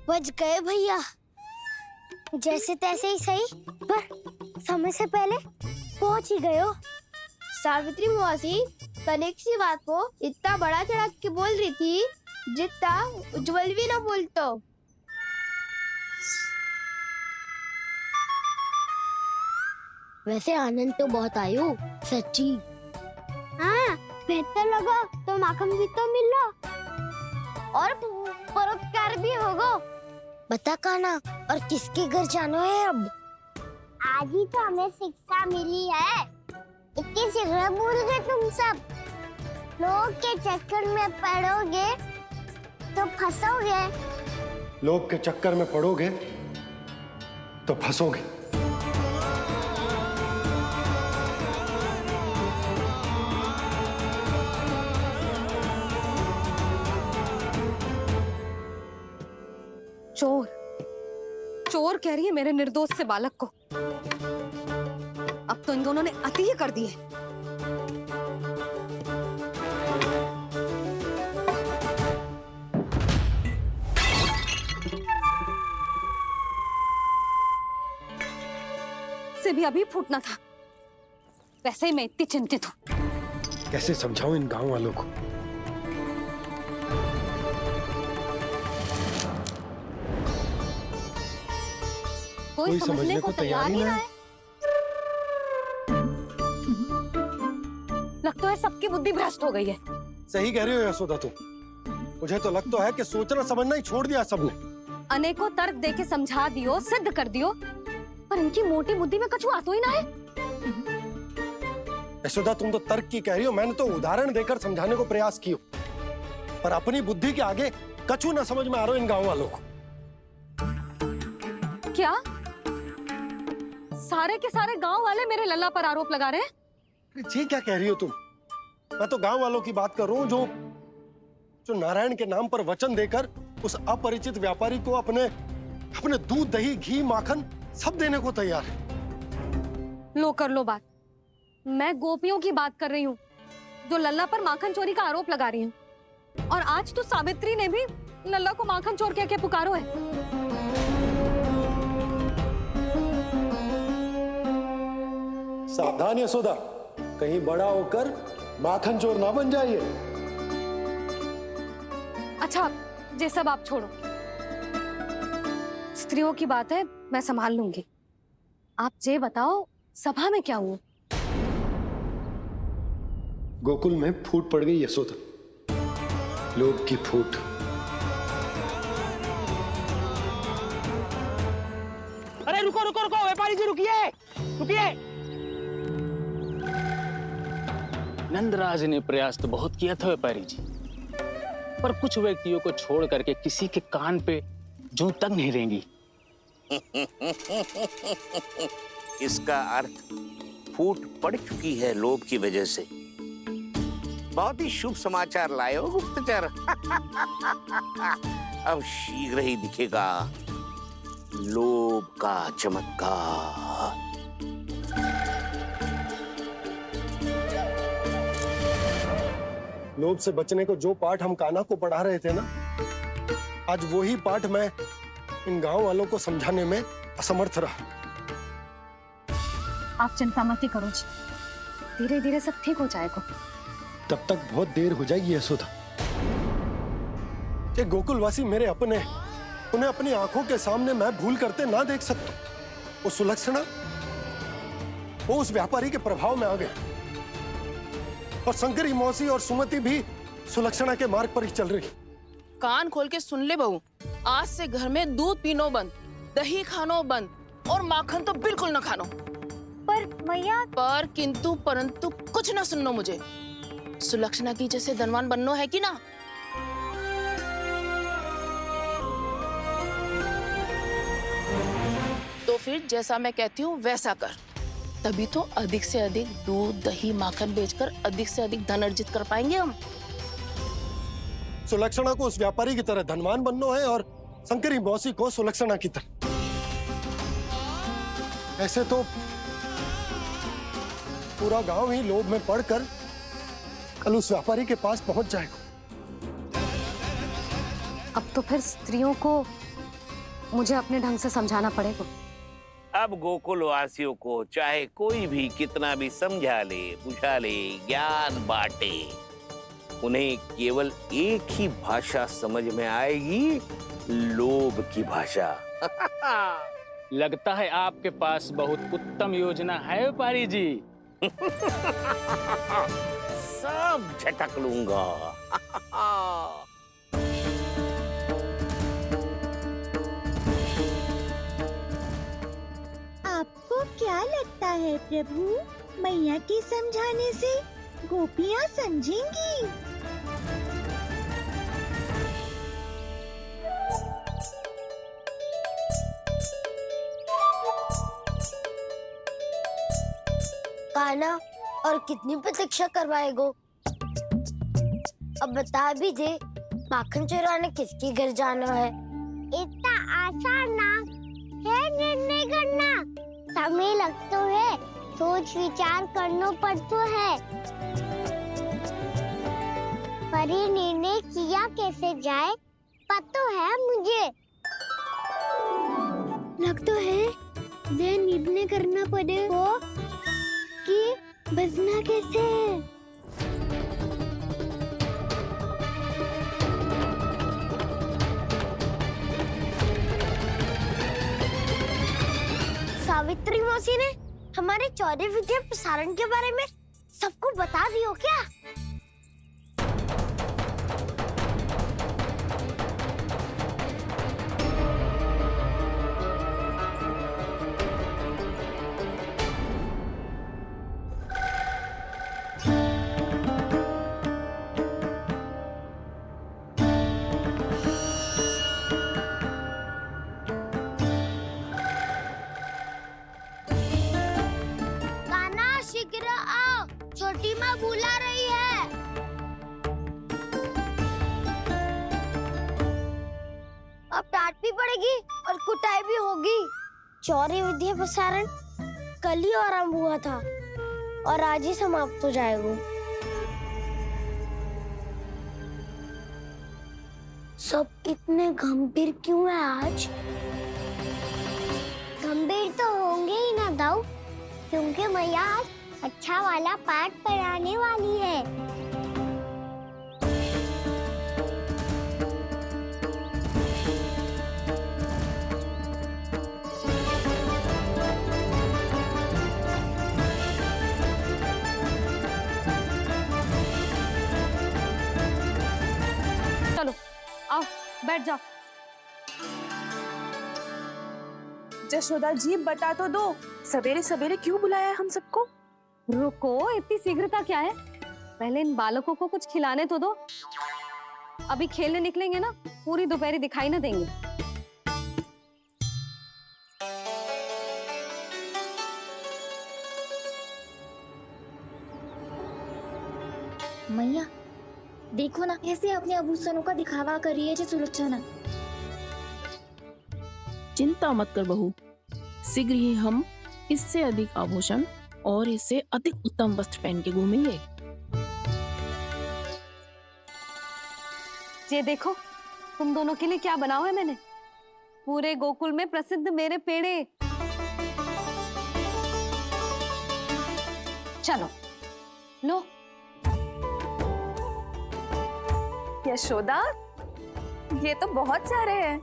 बच गए भैया, जैसे तैसे ही सही, पर समय से पहले पहुंच ही गए हो। सावित्री मौसी कल एक सी बात को इतना बड़ा चढ़ा के बोल रही थी जितना उज्जवल भी ना बोलतो। वैसे आनंद तो बहुत आयो, सच्ची। हाँ, बेहतर लगा तो माखन भी तो मिल रहा और परोपकार भी होगा। बता काना, और किसके घर जाना है अब? आज ही तो हमें शिक्षा मिली है, इतनी शीघ्र भूल गए तुम सब। लोग के चक्कर में पड़ोगे तो फंसोगे। लोग के चक्कर में पड़ोगे तो फंसोगे। चोर चोर कह रही है मेरे निर्दोष से बालक को। अब तो इन दोनों ने अति ही कर दी है। से भी अभी फूटना था। वैसे ही मैं इतनी चिंतित हूं। कैसे समझाऊं इन गांव वालों को? कोई समझने को तैयार ही ना है। लगता है सबकी बुद्धि भ्रष्ट हो गई है। सही कह रही हो यशोदा तुम। मुझे तो लगता है कि सोचना समझना ही छोड़ दिया सबने। अनेकों तर्क देके समझा दियो, सिद्ध कर दियो, पर इनकी मोटी बुद्धि में कछु आतो ही ना है। यशोदा तुम तो तर्क की कह रही हो, मैंने तो उदाहरण देकर समझाने को प्रयास किया, पर अपनी बुद्धि के आगे कछु ना समझ में आ रहा इन गांव वालों को। क्या सारे के सारे गांव वाले मेरे लल्ला पर आरोप लगा रहे हैं? जी क्या कह रही हो तुम? मैं तो गांव वालों की बात कर रहा हूँ जो नारायण के नाम पर वचन देकर उस अपरिचित व्यापारी को अपने दूध, दही, घी, माखन सब देने को तैयार है। लो कर लो बात। मैं गोपियों की बात कर रही हूँ जो लल्ला पर माखन चोरी का आरोप लगा रही हैं। और आज तो सावित्री ने भी लल्ला को माखन चोर कह के पुकारो है। सावधान यशोदा, कहीं बड़ा होकर माखन चोर ना बन जाइए। अच्छा, ये सब आप छोड़ो। स्त्रियों की बात है, मैं संभाल लूंगी। आप ये बताओ, सभा में क्या हुआ? गोकुल में फूट पड़ गई यशोदा, लोभ की फूट। अरे रुको रुको रुको, व्यापारी जी रुकिए रुकिए। नंदराज ने प्रयास तो बहुत किया था व्यापारी जी, पर कुछ व्यक्तियों को छोड़ करके किसी के कान पे जूं तक नहीं रेंगी। इसका अर्थ फूट पड़ चुकी है लोभ की वजह से। बहुत ही शुभ समाचार लाए हो गुप्तचर। अब शीघ्र ही दिखेगा लोभ का चमत्कार। लोभ से बचने को जो पाठ हम कान्हा को पढ़ा रहे थे ना, आज वही पाठ मैं इन गांव वालों को समझाने में असमर्थ रहा। आप चिंता मत करो जी, धीरे धीरे सब ठीक हो जाएगा। तब तक बहुत देर हो जाएगी यशोदा। ये गोकुलवासी मेरे अपने, उन्हें अपनी आंखों के सामने मैं भूल करते ना देख सकता। वो सुलक्षणा, वो उस व्यापारी के प्रभाव में आ गए, और शंकरी मौसी और सुमति भी सुलक्षणा के मार्ग पर ही चल रही। कान खोल के सुन ले बहू, आज से घर में दूध पीनो बंद, दही खानो बंद, और माखन तो बिल्कुल न खानो। पर मैया, पर किंतु परंतु कुछ न सुननो मुझे। सुलक्षणा की जैसे धनवान बननो है कि ना? तो फिर जैसा मैं कहती हूँ वैसा कर, तभी तो अधिक से अधिक दूध, दही, माखन बेचकर अधिक से अधिक धन अर्जित कर पाएंगे हम। सुलक्षणा को उस व्यापारी की तरह धनवान बनना है और शंकरी मौसी को सुलक्षणा की तरह। ऐसे तो पूरा गांव ही लोभ में पड़कर कल उस व्यापारी के पास पहुंच जाएगा। अब तो फिर स्त्रियों को मुझे अपने ढंग से समझाना पड़ेगा। अब गोकुल वासियों को चाहे कोई भी कितना भी समझा ले, बुझा ले, ज्ञान बांटे, उन्हें केवल एक ही भाषा समझ में आएगी, लोभ की भाषा। लगता है आपके पास बहुत उत्तम योजना है व्यापारी जी। सब झटक लूंगा। आपको क्या लगता है प्रभु, मैया के समझाने से गोपियाँ समझेंगी? कान्हा, और कितनी प्रतीक्षा करवाएगो? अब बता भी दे, माखन चुराने किसके घर जाना है? इतना आसान ना है निर्णय करना, समय लगता है, सोच विचार करना पड़ता है। पर ये निर्णय किया कैसे जाए पता है मुझे। लगता है ये निर्णय करना पड़ेगा कि बचना कैसे है। सावित्री मौसी ने हमारे 14 विद्या प्रसारण के बारे में सबको बता दियो क्या? शीघ्र आओ, छोटी माँ बुला रही है। अब डांट भी पड़ेगी और कुटाई भी होगी। 14 विद्या प्रसारण कल ही आरंभ हुआ था और आज ही समाप्त हो जाएगा। सब इतने गंभीर क्यों है आज? गंभीर तो होंगे ही ना दाऊ, क्योंकि मैया आज अच्छा वाला पाठ पढ़ाने वाली है। चलो आओ, बैठ जाओ। जशोदा जी बता तो दो, सवेरे सवेरे क्यों बुलाया है हम सबको? रुको, इतनी शीघ्रता क्या है? पहले इन बालकों को कुछ खिलाने तो दो। अभी खेलने निकलेंगे ना, पूरी दोपहरी दिखाई ना देंगे। मैया देखो ना, कैसे अपने आभूषणों का दिखावा कर रही है जी सुलोचना। चिंता मत कर बहू, शीघ्र ही हम इससे अधिक आभूषण और इससे अधिक उत्तम वस्त्र पहन के घूमेंगे। ये देखो, तुम दोनों के लिए क्या बनाओ है मैंने। पूरे गोकुल में प्रसिद्ध मेरे पेड़े। चलो लो। यशोदा, ये तो बहुत सारे हैं।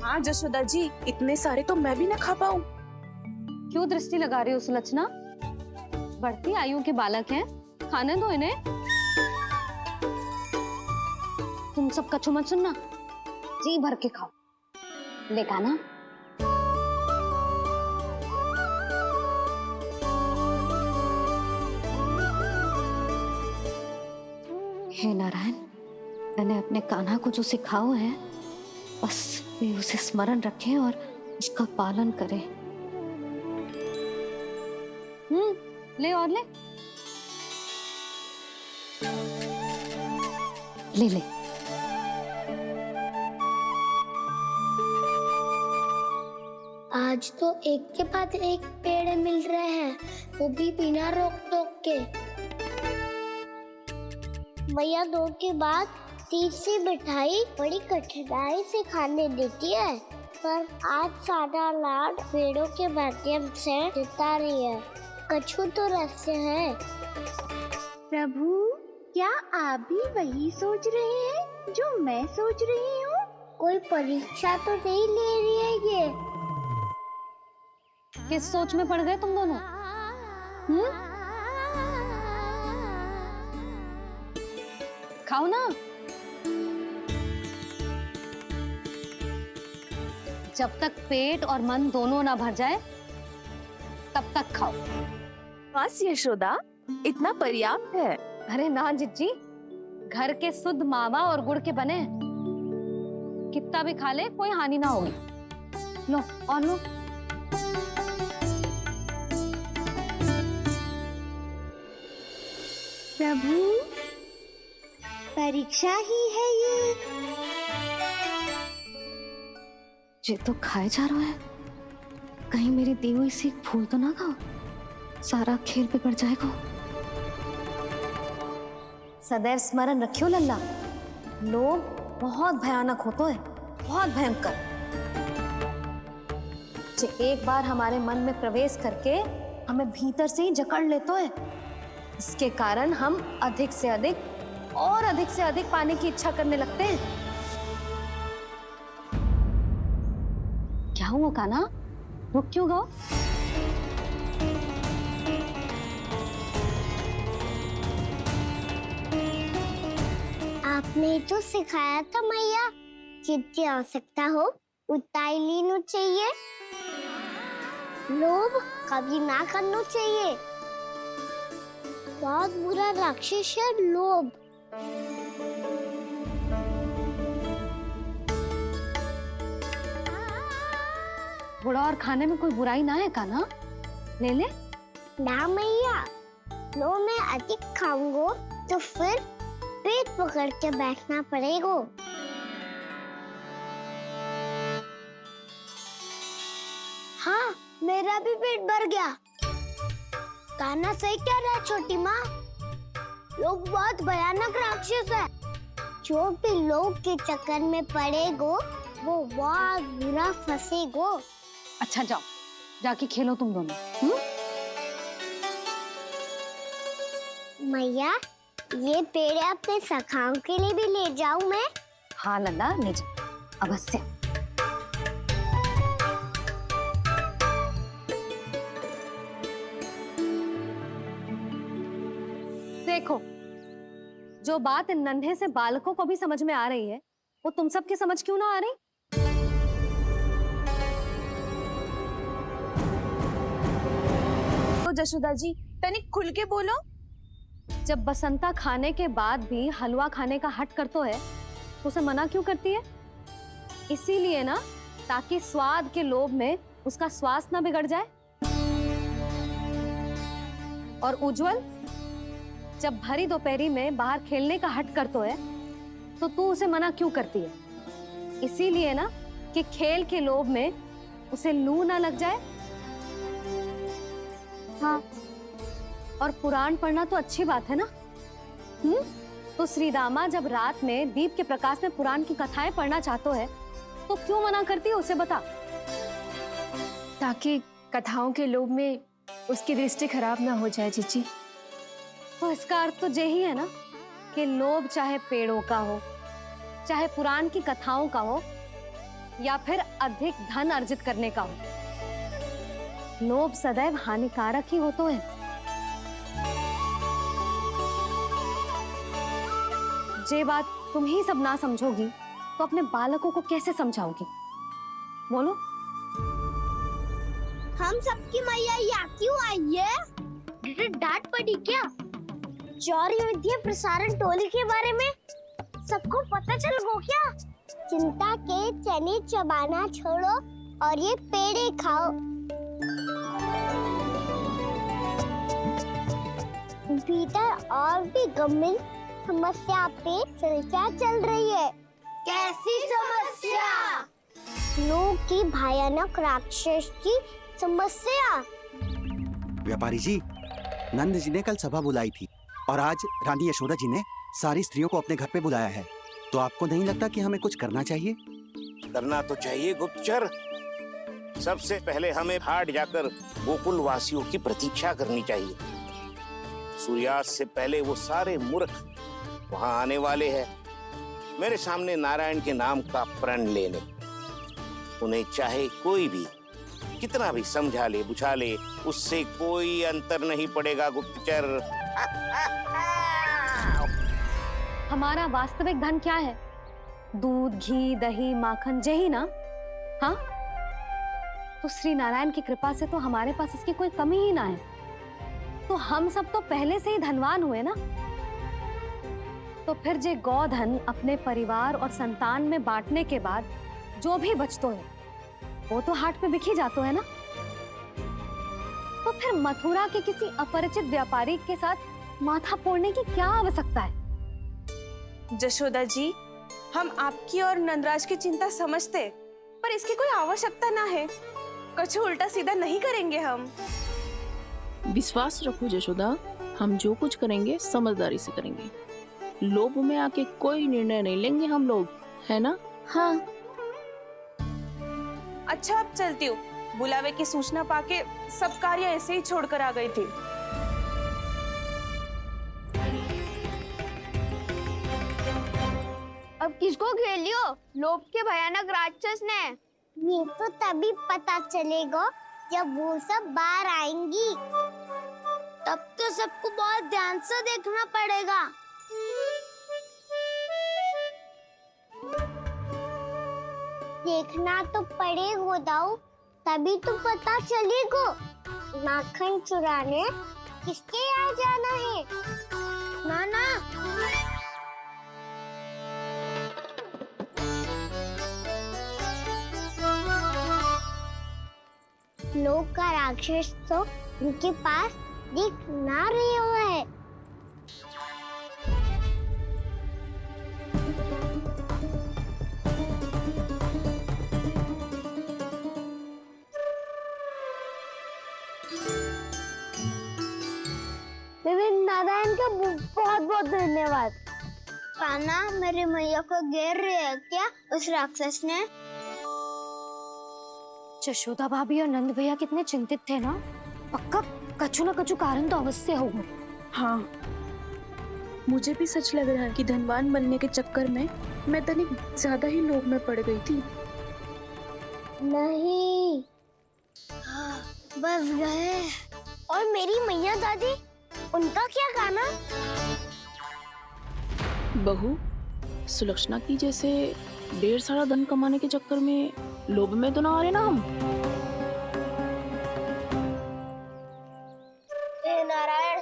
हाँ जशोदा जी, इतने सारे तो मैं भी ना खा पाऊं। क्यों दृष्टि लगा रही हो सुलक्षणा? बढ़ती आयु के बालक हैं, खाने दो इन्हें। तुम सब कछु मत सुनना, जी भर के खाओ। देखा ना? हे नारायण, मैंने अपने कान्हा को जो सिखाओ है, बस वे उसे स्मरण रखें और उसका पालन करें। ले और ले ले ले। आज तो एक के बाद एक पेड़ मिल रहे हैं, वो भी बिना रोक टोक के। मैया 2 के बाद तीसरी मिठाई बड़ी कठिनाई से खाने देती है, पर आज सारा लाड पेड़ों के माध्यम से जिता रही है। कछु तो रहस्य है। प्रभु, क्या आप भी वही सोच रहे हैं जो मैं सोच रही हूँ? कोई परीक्षा तो नहीं ले रही है ये? किस सोच में पड़ गए तुम दोनों? खाओ ना। जब तक पेट और मन दोनों ना भर जाए तब तक खाओ। बस यशोदा, इतना पर्याप्त है। अरे ना जिज्जी, घर के शुद्ध मावा और गुड़ के बने, कितना भी खा ले कोई हानि ना होगी। लो और लो। प्रभु, परीक्षा ही है ये। ये तो खाए जा रहा है, कहीं मेरी दी हुई सीख भूल तो ना खाओ, सारा खेल बिगड़ जाएगा। सदैव स्मरण रखियो लल्ला, लोभ बहुत भयानक होता है, बहुत भयंकर। जो एक बार हमारे मन में प्रवेश करके हमें भीतर से ही जकड़ लेता है, इसके कारण हम अधिक से अधिक और अधिक से अधिक पाने की इच्छा करने लगते हैं। क्या हुआ कान्हा, रुक क्यों गए? आपने तो सिखाया था मैया, जितनी आवश्यकता हो उतना ही लेना चाहिए, लोभ कभी ना करना चाहिए। बहुत बुरा राक्षस है लोभ। बुरा और खाने में कोई बुराई ना है कान्हा, ले ले। ना मैया, लो मैं अधिक खाऊंगा तो फिर पेट पकड़ के बैठना पड़ेगा। हाँ, मेरा भी पेट भर गया। कान्हा सही कह रहा है छोटी माँ, लोग बहुत भयानक राक्षस है। जो भी लोग के चक्कर में पड़ेगो वो बहुत बुरा फंसेगो। अच्छा जाओ, जाके खेलो तुम दोनों। मैया, ये पेड़ अपने सखाओं के लिए भी ले जाऊं मैं? हाँ लल्ला, ले जाओ अवश्य। देखो, जो बात इन नन्हे से बालकों को भी समझ में आ रही है, वो तुम सबकी समझ क्यों ना आ रही? तो जशोदा जी, तनिक खुल के बोलो। जब बसंता खाने के बाद भी हलवा खाने का हट करतो है तो उसे मना क्यों करती है? इसीलिए ना, ताकि स्वाद के लोभ में उसका स्वास्थ्य ना बिगड़ जाए। और उज्जवल, जब भरी दोपहरी में बाहर खेलने का हट करतो है तो तू उसे मना क्यों करती है? इसीलिए ना कि खेल के लोभ में उसे लू ना लग जाए। हाँ, और पुराण पढ़ना तो अच्छी बात है ना। तो श्री रामा जब रात में दीप के प्रकाश में पुराण की कथाएं पढ़ना चाहते है तो क्यों मना करती है, उसे बता। ताकि कथाओं के लोभ में उसकी दृष्टि खराब ना हो जाए जीजी। तो इसका अर्थ तो यही है ना कि लोभ चाहे पेड़ों का हो, चाहे पुराण की कथाओं का हो, या फिर अधिक धन अर्जित करने का हो, लोभ सदैव हानिकारक ही होता है। जे बात तुम ही सब ना समझोगी तो अपने बालकों को कैसे समझाओगी? बोलो। हम सबकी मैया यहाँ क्यों आई है? डांट पड़ी क्या? चौरी विद्या प्रसारण टोली के बारे में सबको पता चल गो क्या? चिंता के चने चबाना छोड़ो और ये पेड़े खाओ। भीतर और भी गंभीर समस्या पे चर्चा चल रही है। कैसी समस्या? लोग की भयानक राक्षस की समस्या। व्यापारी जी, नंद जी ने कल सभा बुलाई थी और आज रानी यशोदा जी ने सारी स्त्रियों को अपने घर पे बुलाया है, तो आपको नहीं लगता कि हमें कुछ करना चाहिए? करना तो चाहिए गुप्तचर। सबसे पहले हमें घाट जाकर गोकुल वासियों की प्रतीक्षा करनी चाहिए। सूर्यास्त से पहले वो सारे मूर्ख वहां आने वाले हैं, मेरे सामने नारायण के नाम का प्रण लेने। उन्हें चाहे कोई भी कितना भी समझा ले बुझा ले, उससे कोई अंतर नहीं पड़ेगा गुप्तचर। हमारा वास्तविक धन क्या है? दूध, घी, दही, माखन, यही ना? हाँ, तो श्री नारायण की कृपा से तो हमारे पास इसकी कोई कमी ही ना है। तो हम सब तो पहले से ही धनवान हुए ना। तो फिर जे गोधन अपने परिवार और संतान में बांटने के बाद जो भी बचतो है वो तो हाट पे बिखी जातो है ना। तो फिर मथुरा के किसी अपरिचित व्यापारी के साथ माथा फोड़ने की क्या आवश्यकता है? जशोदा जी, हम आपकी और नंदराज की चिंता समझते, पर इसकी कोई आवश्यकता ना है। कुछ उल्टा सीधा नहीं करेंगे हम। विश्वास रखो जशोदा, हम जो कुछ करेंगे समझदारी से करेंगे। लोभ में आके कोई निर्णय नहीं लेंगे हम लोग, है ना? हाँ। अच्छा, अब चलती हूँ। बुलावे की सूचना पाके सब कार्य ऐसे ही छोड़कर आ गई थी। अब किसको घेर लियो? लोभ के भयानक राक्षस ने। ये तो तभी पता चलेगा जब वो सब बाहर आएंगी। तब तो सबको बहुत ध्यान से देखना पड़ेगा। देखना तो पड़ेगा दाऊ, तभी तो पता चलेगा माखन चुराने किसके यहाँ जाना है। ना ना, लोग का राक्षस तो उनके पास दिख ना रहे हुआ है। नारायण का बहुत बहुत धन्यवाद। कान्हा, मेरे मैया को घेर रहे है क्या उस राक्षस ने? यशोदा भाभी और नंद भैया कितने चिंतित थे ना। पक्का कछु ना कछु कारण तो अवश्य होगा। हाँ, मुझे भी सच लग रहा है कि धनवान बनने के चक्कर में मैं तनिक ज्यादा ही लोभ में पड़ गई थी। नहीं, बस गए। और मेरी मैया दादी, उनका क्या कहना? बहू, सुलक्षणा की जैसे ढेर सारा धन कमाने के चक्कर में लोभ में तो ना आ रहे ना हम। हे नारायण,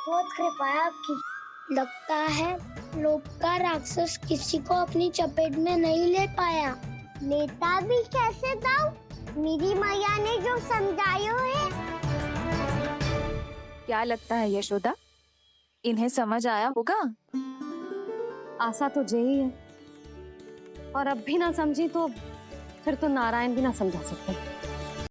बहुत कृपा है आपकी। लगता है लोभ का राक्षस किसी को अपनी चपेट में नहीं ले पाया। लेता भी कैसे दाऊ? मेरी मैया ने जो समझायो है। क्या लगता है यशोदा, इन्हें समझ आया होगा? आशा तो यही है, और अब भी ना समझी तो फिर तो नारायण भी ना समझा सकते।